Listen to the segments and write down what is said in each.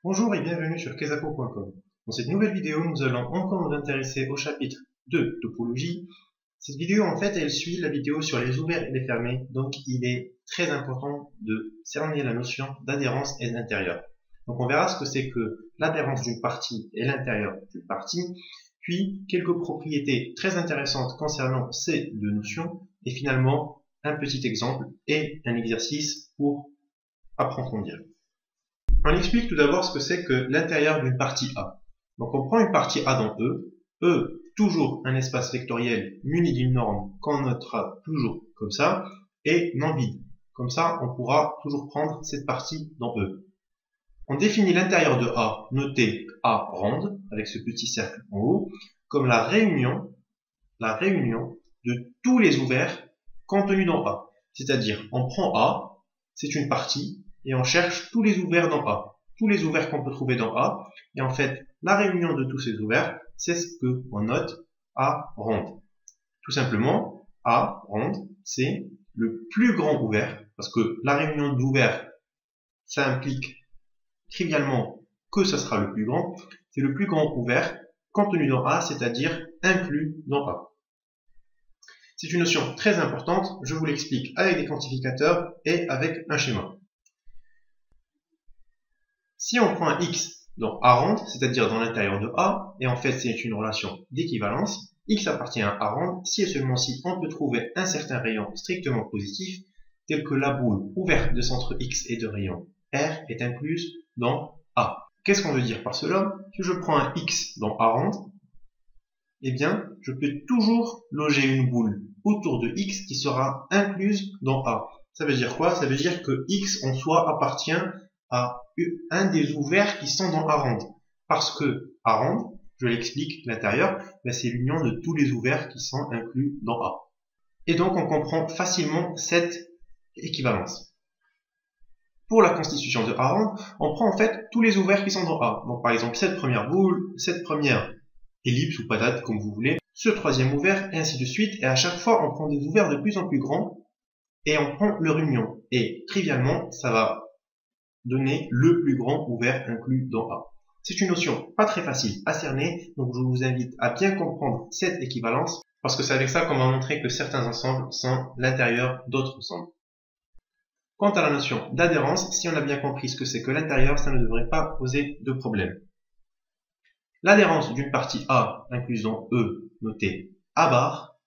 Bonjour et bienvenue sur kesapo.com. Dans cette nouvelle vidéo, nous allons encore nous intéresser au chapitre de topologie. Cette vidéo, en fait, elle suit la vidéo sur les ouverts et les fermés, donc il est très important de cerner la notion d'adhérence et d'intérieur. Donc on verra ce que c'est que l'adhérence d'une partie et l'intérieur d'une partie, puis quelques propriétés très intéressantes concernant ces deux notions, et finalement un petit exemple et un exercice pour approfondir. On explique tout d'abord ce que c'est que l'intérieur d'une partie A. Donc on prend une partie A dans E, toujours un espace vectoriel muni d'une norme qu'on notera toujours comme ça, et non vide. Comme ça, on pourra toujours prendre cette partie dans E. On définit l'intérieur de A, noté A ronde, avec ce petit cercle en haut, comme la réunion de tous les ouverts contenus dans A. C'est-à-dire, on prend A, c'est une partie, et on cherche tous les ouverts dans A. Tous les ouverts qu'on peut trouver dans A. Et en fait, la réunion de tous ces ouverts, c'est ce qu'on note A ronde. Tout simplement, A ronde, c'est le plus grand ouvert, parce que la réunion d'ouverts, ça implique trivialement que ça sera le plus grand. C'est le plus grand ouvert contenu dans A, c'est-à-dire inclus dans A. C'est une notion très importante, je vous l'explique avec des quantificateurs et avec un schéma. Si on prend un x dans A ronde, c'est-à-dire dans l'intérieur de A, et en fait c'est une relation d'équivalence, x appartient à A ronde si et seulement si on peut trouver un certain rayon strictement positif, tel que la boule ouverte de centre x et de rayon R est incluse dans A. Qu'est-ce qu'on veut dire par cela? Si je prends un x dans A ronde, eh bien, je peux toujours loger une boule autour de x qui sera incluse dans A. Ça veut dire quoi? Ça veut dire que x en soi appartient à un des ouverts qui sont dans A ronde. Parce que A ronde, je l'explique, l'intérieur, c'est l'union de tous les ouverts qui sont inclus dans A. Et donc, on comprend facilement cette équivalence. Pour la constitution de A ronde, on prend en fait tous les ouverts qui sont dans A. Donc, par exemple, cette première boule, cette première ellipse ou patate, comme vous voulez, ce troisième ouvert, et ainsi de suite. Et à chaque fois, on prend des ouverts de plus en plus grands et on prend leur union. Et trivialement, ça va donner le plus grand ouvert inclus dans A. C'est une notion pas très facile à cerner, donc je vous invite à bien comprendre cette équivalence, parce que c'est avec ça qu'on va montrer que certains ensembles sont l'intérieur d'autres ensembles. Quant à la notion d'adhérence, si on a bien compris ce que c'est que l'intérieur, ça ne devrait pas poser de problème. L'adhérence d'une partie A incluse dans E, notée A bar,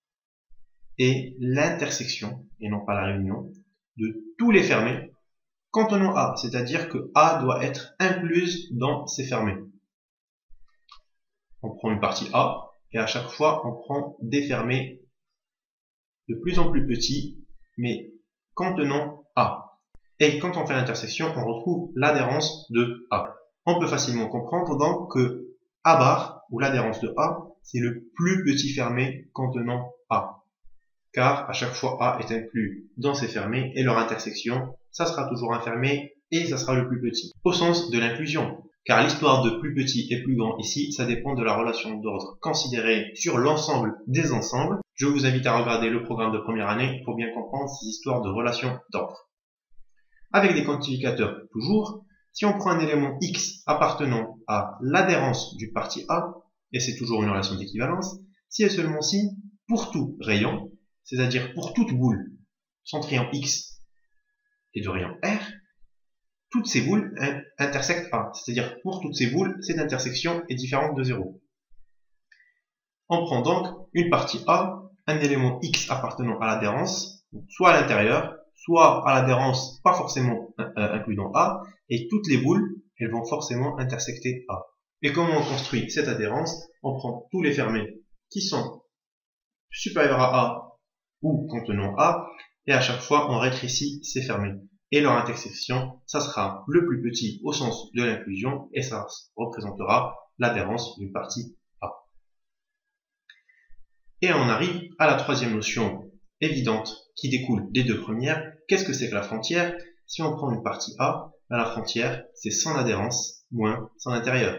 est l'intersection, et non pas la réunion, de tous les fermés contenant A, c'est-à-dire que A doit être incluse dans ces fermés. On prend une partie A, et à chaque fois, on prend des fermés de plus en plus petits, mais contenant A. Et quand on fait l'intersection, on retrouve l'adhérence de A. On peut facilement comprendre donc que A bar, ou l'adhérence de A, c'est le plus petit fermé contenant A. Car à chaque fois A est inclus dans ces fermés, et leur intersection, ça sera toujours un fermé, et ça sera le plus petit. Au sens de l'inclusion, car l'histoire de plus petit et plus grand ici, ça dépend de la relation d'ordre considérée sur l'ensemble des ensembles. Je vous invite à regarder le programme de première année pour bien comprendre ces histoires de relations d'ordre. Avec des quantificateurs toujours, si on prend un élément x appartenant à l'adhérence d'une partie A, et c'est toujours une relation d'équivalence, si et seulement si, pour tout rayon, c'est-à-dire pour toute boule centrée en x et de rayon R, toutes ces boules intersectent A. C'est-à-dire pour toutes ces boules, cette intersection est différente de 0. On prend donc une partie A, un élément x appartenant à l'adhérence, soit à l'intérieur, soit à l'adhérence pas forcément inclus dans A, et toutes les boules, elles vont forcément intersecter A. Et comment on construit cette adhérence? On prend tous les fermés qui sont supérieurs à A ou contenant A, et à chaque fois on rétrécit ces fermés. Et leur intersection, ça sera le plus petit au sens de l'inclusion, et ça représentera l'adhérence d'une partie A. Et on arrive à la troisième notion évidente qui découle des deux premières. Qu'est-ce que c'est que la frontière? Si on prend une partie A, la frontière, c'est son adhérence moins son intérieur.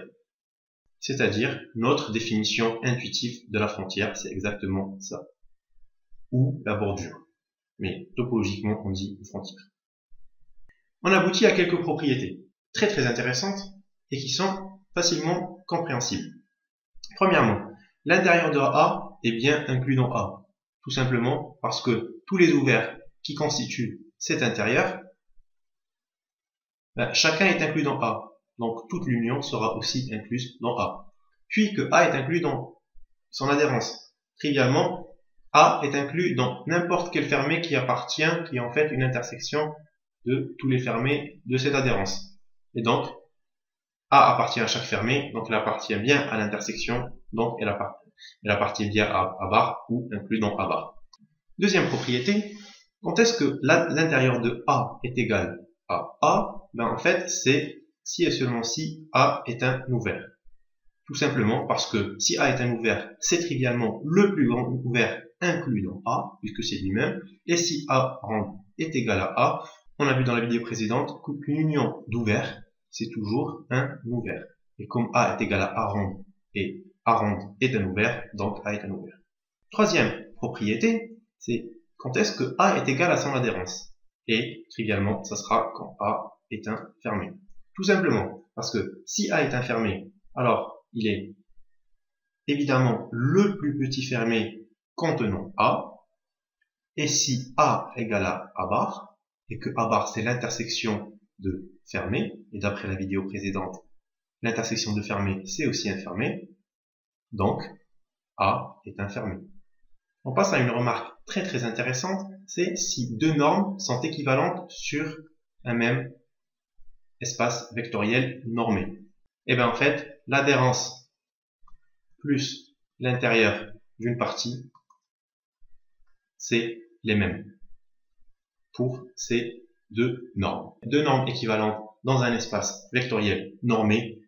C'est-à-dire notre définition intuitive de la frontière, c'est exactement ça. Ou la bordure. Mais topologiquement, on dit frontière. On aboutit à quelques propriétés très intéressantes et qui sont facilement compréhensibles. Premièrement, l'intérieur de A est bien inclus dans A, tout simplement parce que tous les ouverts qui constituent cet intérieur, chacun est inclus dans A, donc toute l'union sera aussi incluse dans A. Puis que A est inclus dans son adhérence. Trivialement, A est inclus dans n'importe quel fermé qui est en fait une intersection de tous les fermés de cette adhérence. Et donc, A appartient à chaque fermé, donc elle appartient bien à l'intersection, donc elle appartient bien à A bar ou inclus dans A bar. Deuxième propriété, quand est-ce que l'intérieur de A est égal à A? En fait, c'est si et seulement si A est un ouvert. Tout simplement parce que si A est un ouvert, c'est trivialement le plus grand ouvert inclus dans A, puisque c'est lui-même, et si A rond est égal à A, on a vu dans la vidéo précédente qu'une union d'ouverts, c'est toujours un ouvert. Et comme A est égal à A rond, et A rond est un ouvert, donc A est un ouvert. Troisième propriété, c'est quand est-ce que A est égal à son adhérence. Et trivialement, ça sera quand A est un fermé. Tout simplement, parce que si A est un fermé, alors il est évidemment le plus petit fermé contenant A. Et si A égale à A bar, et que A bar c'est l'intersection de fermé, et d'après la vidéo précédente, l'intersection de fermé c'est aussi un fermé, donc A est un fermé. On passe à une remarque très intéressante, c'est si deux normes sont équivalentes sur un même espace vectoriel normé. Et bien en fait, l'adhérence plus l'intérieur d'une partie, c'est les mêmes pour ces deux normes. Deux normes équivalentes dans un espace vectoriel normé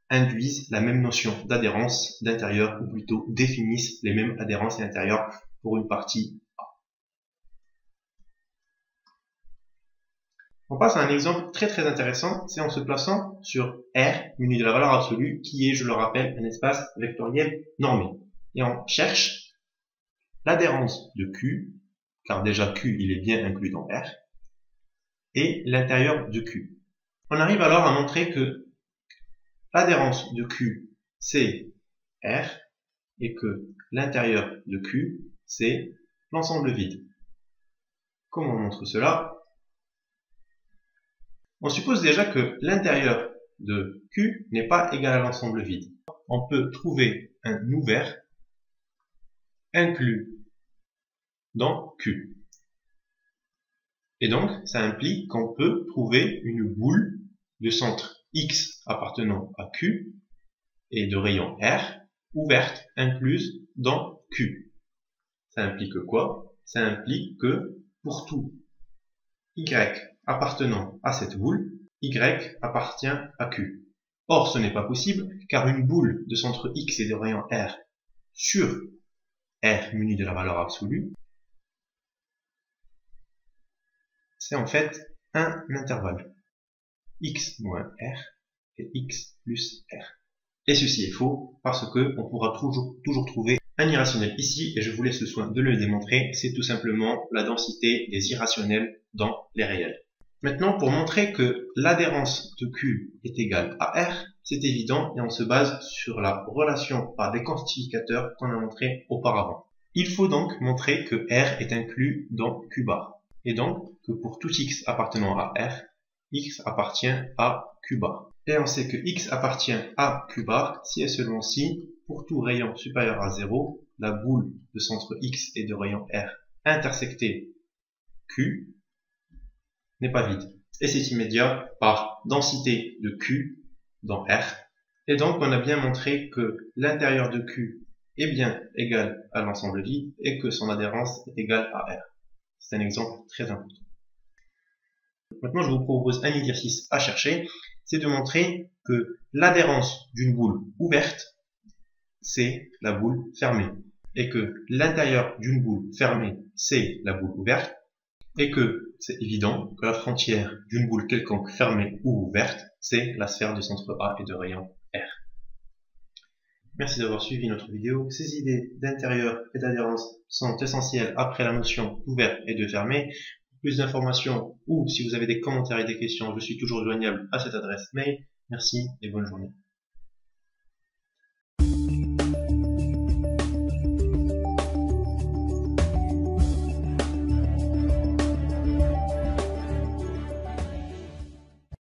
induisent la même notion d'adhérence d'intérieur, ou plutôt définissent les mêmes adhérences et intérieurs pour une partie A. On passe à un exemple très intéressant, c'est en se plaçant sur R, muni de la valeur absolue, qui est, je le rappelle, un espace vectoriel normé. Et on cherche l'adhérence de Q, car déjà Q il est bien inclus dans R, et l'intérieur de Q. On arrive alors à montrer que l'adhérence de Q c'est R, et que l'intérieur de Q c'est l'ensemble vide. Comment on montre cela? On suppose déjà que l'intérieur de Q n'est pas égal à l'ensemble vide. On peut trouver un ouvert inclus dans Q. Et donc, ça implique qu'on peut trouver une boule de centre X appartenant à Q et de rayon R ouverte incluse dans Q. Ça implique quoi? Ça implique que pour tout Y appartenant à cette boule, Y appartient à Q. Or, ce n'est pas possible, car une boule de centre X et de rayon R sur R muni de la valeur absolue, c'est en fait un intervalle. X moins R et X plus R. Et ceci est faux, parce que on pourra toujours trouver un irrationnel ici, et je vous laisse le soin de le démontrer, c'est tout simplement la densité des irrationnels dans les réels. Maintenant, pour montrer que l'adhérence de Q est égale à R, c'est évident et on se base sur la relation par des quantificateurs qu'on a montré auparavant. Il faut donc montrer que R est inclus dans Q bar. Et donc que pour tout X appartenant à R, X appartient à Q bar. Et on sait que X appartient à Q bar si et seulement si, pour tout rayon supérieur à 0, la boule de centre X et de rayon R intersectée Q n'est pas vide. Et c'est immédiat par densité de Q dans R. Et donc on a bien montré que l'intérieur de Q est bien égal à l'ensemble vide et que son adhérence est égale à R. C'est un exemple très important. Maintenant je vous propose un exercice à chercher, c'est de montrer que l'adhérence d'une boule ouverte, c'est la boule fermée. Et que l'intérieur d'une boule fermée, c'est la boule ouverte. Et que c'est évident que la frontière d'une boule quelconque fermée ou ouverte, c'est la sphère de centre A et de rayon R. Merci d'avoir suivi notre vidéo. Ces idées d'intérieur et d'adhérence sont essentielles après la notion d'ouvert et de fermé. Pour plus d'informations ou si vous avez des commentaires et des questions, je suis toujours joignable à cette adresse mail. Merci et bonne journée.